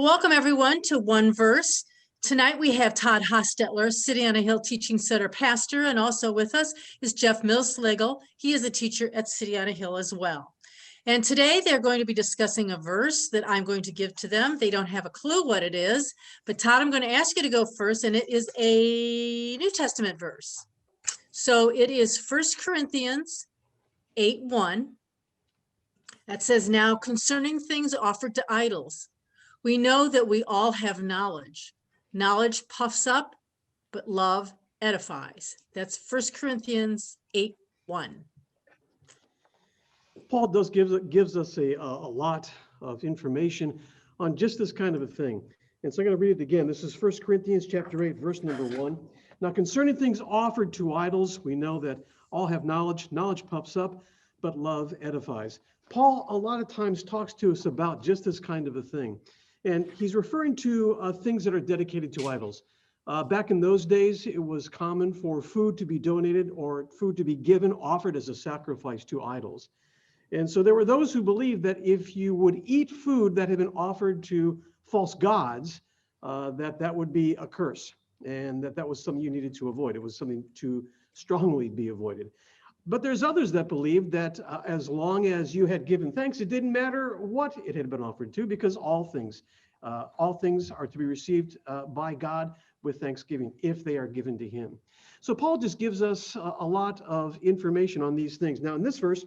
Welcome everyone to OneVerse. Tonight we have Todd Hostetler, City on a Hill Teaching Center pastor, and also with us is Jeff Millslegel. He is a teacher at City on a Hill as well. And today they're going to be discussing a verse that I'm going to give to them. They don't have a clue what it is, but Todd, I'm going to ask you to go first, and it is a New Testament verse. So it is 1 Corinthians 8:1. That says, "Now concerning things offered to idols, we know that we all have knowledge. Knowledge puffs up, but love edifies." That's 1 Corinthians 8:1. Paul gives us a lot of information on just this kind of a thing. And so I'm going to read it again. This is 1 Corinthians chapter 8, verse number 1. "Now concerning things offered to idols, we know that all have knowledge. Knowledge puffs up, but love edifies." Paul a lot of times talks to us about just this kind of a thing. And he's referring to things that are dedicated to idols. Back in those days, it was common for food to be donated or food to be given, offered as a sacrifice to idols. And so there were those who believed that if you would eat food that had been offered to false gods, that would be a curse, and that was something you needed to avoid. It was something to strongly be avoided. But there's others that believed that as long as you had given thanks, it didn't matter what it had been offered to, because all things are to be received by God with thanksgiving if they are given to him. So Paul just gives us a lot of information on these things. Now in this verse,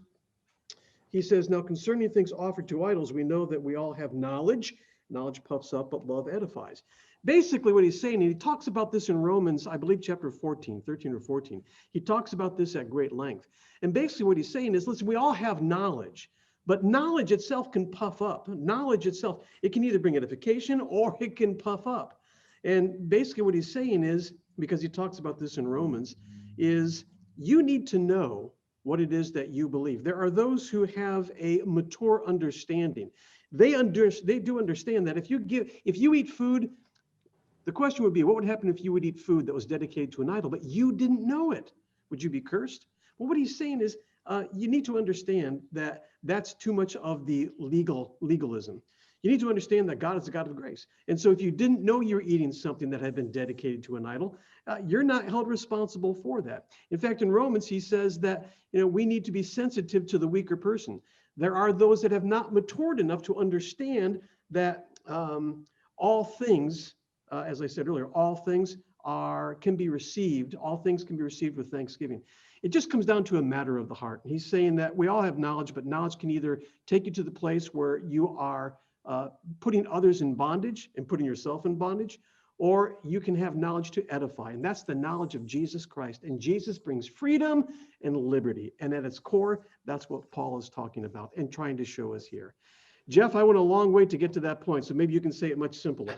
he says, "Now concerning things offered to idols, we know that we all have knowledge. Knowledge puffs up, but love edifies." Basically what he's saying, and he talks about this in Romans, I believe chapter 13 or 14. He talks about this at great length. And basically what he's saying is, listen, we all have knowledge, but knowledge itself can puff up. Knowledge itself, it can either bring edification or it can puff up. And basically what he's saying is, because he talks about this in Romans, is you need to know what it is that you believe. There are those who have a mature understanding. They do understand that if you eat food, the question would be, what would happen if you would eat food that was dedicated to an idol, but you didn't know it? Would you be cursed? Well, what he's saying is, you need to understand that that's too much of the legalism. You need to understand that God is a God of grace. And so if you didn't know you're eating something that had been dedicated to an idol, you're not held responsible for that. In fact, in Romans, he says that we need to be sensitive to the weaker person. There are those that have not matured enough to understand that all things, as I said earlier, all things can be received. All things can be received with thanksgiving. It just comes down to a matter of the heart. He's saying that we all have knowledge, but knowledge can either take you to the place where you are putting others in bondage and putting yourself in bondage, or you can have knowledge to edify. And that's the knowledge of Jesus Christ. And Jesus brings freedom and liberty. And at its core, that's what Paul is talking about and trying to show us here. Jeff, I went a long way to get to that point, so maybe you can say it much simpler.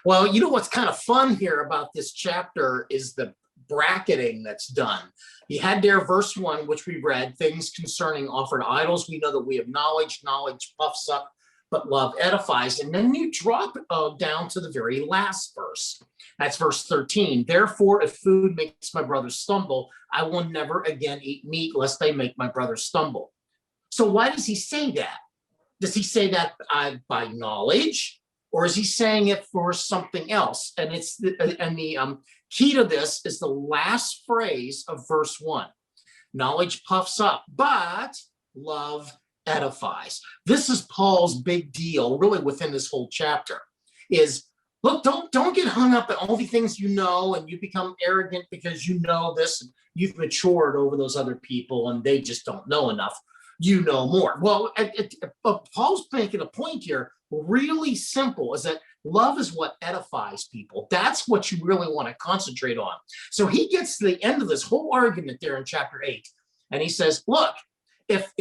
Well, what's kind of fun here about this chapter is the bracketing that's done. You had there verse 1, which we read, "Things concerning offered idols, we know that we have knowledge. Knowledge puffs up, but love edifies." And then you drop down to the very last verse. That's verse 13. "Therefore, if food makes my brother stumble, I will never again eat meat, lest they make my brother stumble." So why does he say that? Does he say that by knowledge? Or is he saying it for something else? And the key to this is the last phrase of verse 1. Knowledge puffs up, but love edifies. This is Paul's big deal, really, within this whole chapter. Is look, don't get hung up at all the things you know, and you become arrogant because you know this, and you've matured over those other people, and they just don't know enough. You know more. Well, Paul's making a point here, really simple, is that love is what edifies people. That's what you really want to concentrate on. So he gets to the end of this whole argument there in chapter 8, and he says, look, if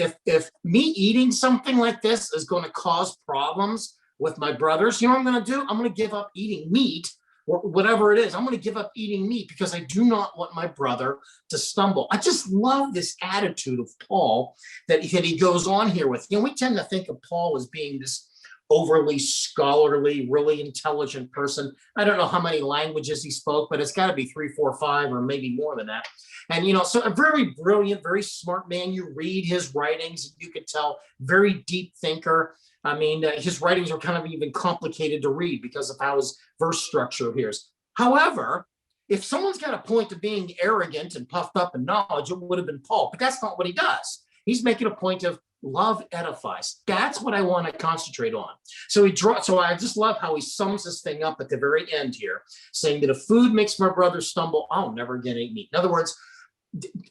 me eating something like this is going to cause problems with my brothers, you know what I'm going to do? I'm going to give up eating meat, or whatever it is. I'm going to give up eating meat because I do not want my brother to stumble. I just love this attitude of Paul that he goes on here with. We tend to think of Paul as being this overly scholarly, really intelligent person. I don't know how many languages he spoke, but it's got to be 3, 4, 5, or maybe more than that. And, so a very brilliant, very smart man. You read his writings, and you could tell, very deep thinker. I mean, his writings are kind of even complicated to read because of how his verse structure appears. However, if someone's got a point to being arrogant and puffed up in knowledge, it would have been Paul, but that's not what he does. He's making a point of love edifies. That's what I want to concentrate on. So I just love how he sums this thing up at the very end here, saying that if food makes my brother stumble, I'll never again eat meat. In other words,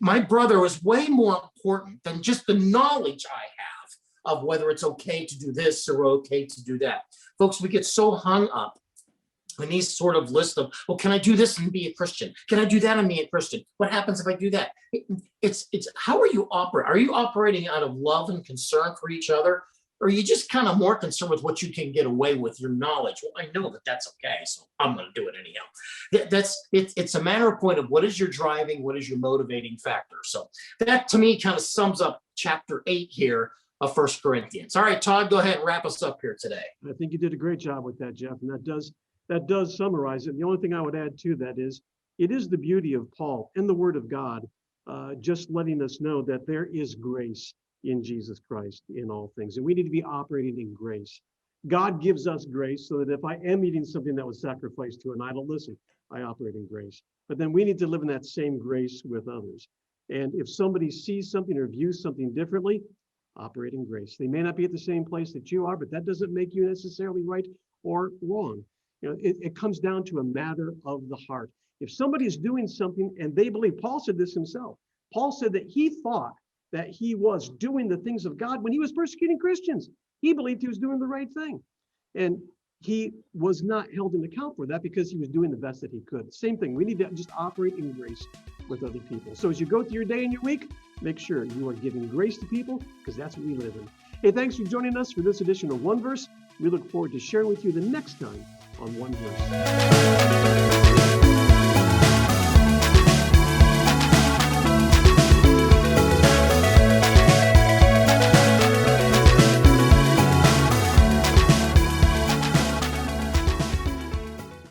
my brother is way more important than just the knowledge I have of whether it's okay to do this or okay to do that. Folks, we get so hung up in these sort of list of, well, can I do this and be a Christian? Can I do that and be a Christian? What happens if I do that? It's how are you operating? Are you operating out of love and concern for each other? Or are you just kind of more concerned with what you can get away with, your knowledge? Well, I know that that's okay, so I'm going to do it anyhow. It's a matter of point of what is your driving, what is your motivating factor. So that to me kind of sums up chapter 8 here of 1 Corinthians. All right, Todd, go ahead and wrap us up here today. I think you did a great job with that, Jeff, and that does summarize it. The only thing I would add to that is it is the beauty of Paul and the Word of God, just letting us know that there is grace in Jesus Christ in all things, and we need to be operating in grace. God gives us grace so that if I am eating something that was sacrificed to an idol, listen, I operate in grace. But then we need to live in that same grace with others. And if somebody sees something or views something differently, operate in grace. They may not be at the same place that you are, but that doesn't make you necessarily right or wrong. It comes down to a matter of the heart. If somebody is doing something and they believe, Paul said this himself. Paul said that he thought that he was doing the things of God when he was persecuting Christians. He believed he was doing the right thing. And he was not held in account for that because he was doing the best that he could. Same thing. We need to just operate in grace with other people. So as you go through your day and your week, make sure you are giving grace to people because that's what we live in. Hey, thanks for joining us for this edition of OneVerse. We look forward to sharing with you the next time on OneVerse.